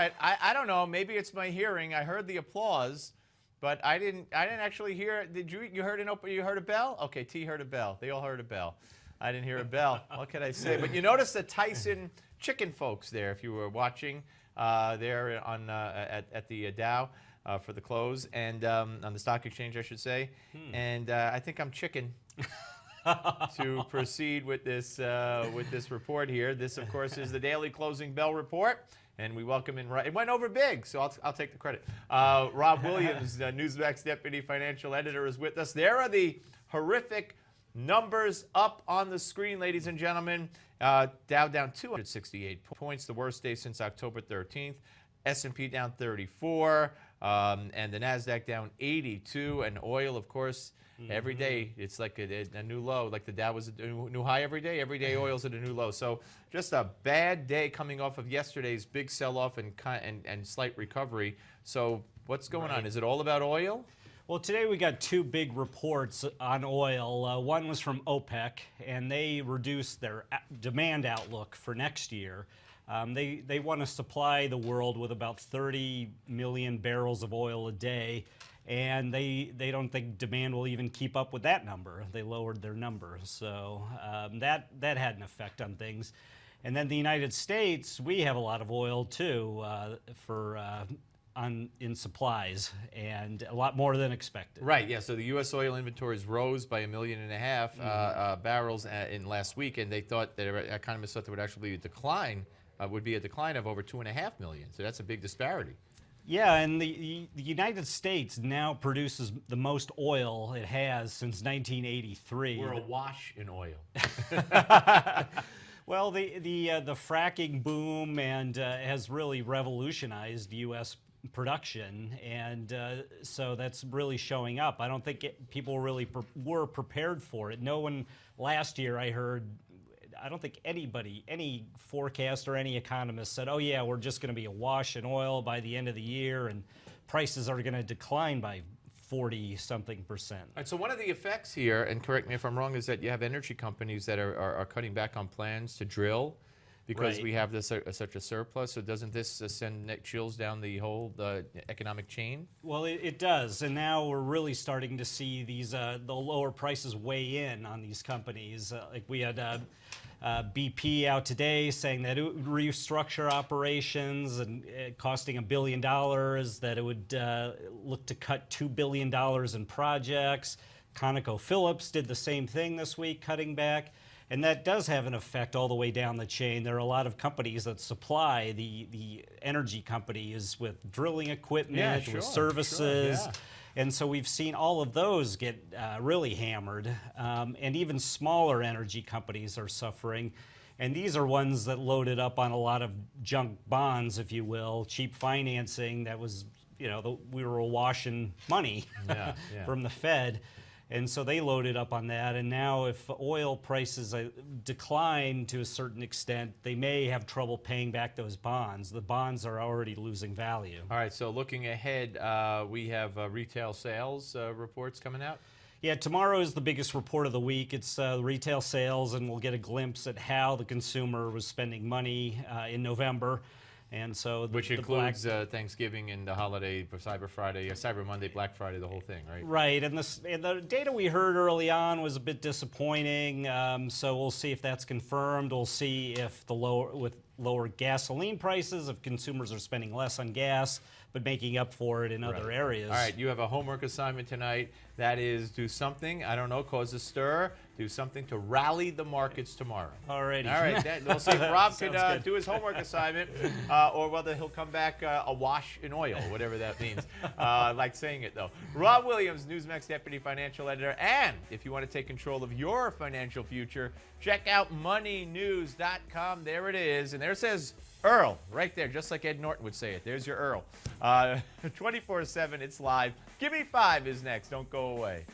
right. I don't know. Maybe it's my hearing. I heard the applause, but I didn't actually hear. Did you? You heard you heard a bell? Okay, T heard a bell. They all heard a bell. I didn't hear a bell. What can I say? But you notice the Tyson chicken folks there. If you were watching there on at the Dow for the close and on the stock exchange, I should say. And I think I'm chicken. To proceed with this report here. This, of course, is the daily closing bell report, and we welcome in. It went over big, so I'll take the credit. Rob Williams, Newsmax deputy financial editor, is with us. There are the horrific numbers up on the screen, ladies and gentlemen. Dow down 268 points, the worst day since October 13th. S&P down 34, and the Nasdaq down 82, and oil, of course. Every day, it's like a new low. Like the Dow was a new high every day. Every day, oil's at a new low. So just a bad day coming off of yesterday's big sell-off and slight recovery. So what's going on? Is it all about oil? Well, today we got two big reports on oil. One was from OPEC, and they reduced their demand outlook for next year. They want to supply the world with about 30 million barrels of oil a day. And they don't think demand will even keep up with that number. They lowered their number. So that had an effect on things. And then the United States, we have a lot of oil too in supplies, and a lot more than expected. Right, yeah, so the U.S. oil inventories rose by 1.5 million barrels in last week, and they thought that economists thought there would actually be a decline, of over 2.5 million. So that's a big disparity. Yeah, and the United States now produces the most oil it has since 1983. We're awash in oil. Well, the fracking boom has really revolutionized U.S. production, and so that's really showing up. I don't think people really were prepared for it. No one last year, I don't think any forecaster, any economist said, oh yeah, we're just going to be awash in oil by the end of the year and prices are going to decline by 40-something%. All right, so one of the effects here, and correct me if I'm wrong, is that you have energy companies that are cutting back on plans to drill because we have such a surplus. So doesn't this send chills down the whole economic chain? Well, it does, and now we're really starting to see these the lower prices weigh in on these companies. Like we had BP out today saying that it would restructure operations and costing $1 billion, that it would look to cut $2 billion in projects. ConocoPhillips did the same thing this week, cutting back. And that does have an effect all the way down the chain. There are a lot of companies that supply the energy companies with drilling equipment, with services. And so we've seen all of those get really hammered. And even smaller energy companies are suffering. And these are ones that loaded up on a lot of junk bonds, if you will, cheap financing that was, we were awash in money from the Fed. And so they loaded up on that, and now if oil prices decline to a certain extent, they may have trouble paying back those bonds. The bonds are already losing value. All right, so looking ahead, we have retail sales reports coming out? Yeah, tomorrow is the biggest report of the week. It's retail sales, and we'll get a glimpse at how the consumer was spending money in November. And so which includes Thanksgiving and the holiday for Cyber Friday, Cyber Monday, Black Friday, the whole thing, right? Right, and the data we heard early on was a bit disappointing. So we'll see if that's confirmed. We'll see if with lower gasoline prices, if consumers are spending less on gas, but making up for it in other areas. All right, you have a homework assignment tonight. That is, do something, I don't know, cause a stir, do something to rally the markets tomorrow. All righty. All right, we'll see if Rob can do his homework assignment, or whether he'll come back awash in oil, whatever that means. I like saying it, though. Rob Williams, Newsmax deputy financial editor, and if you want to take control of your financial future, check out moneynews.com. There it is, and there it says Earl, right there, just like Ed Norton would say it. There's your Earl. 24/7, it's live. Give Me 5 is next. Don't go away.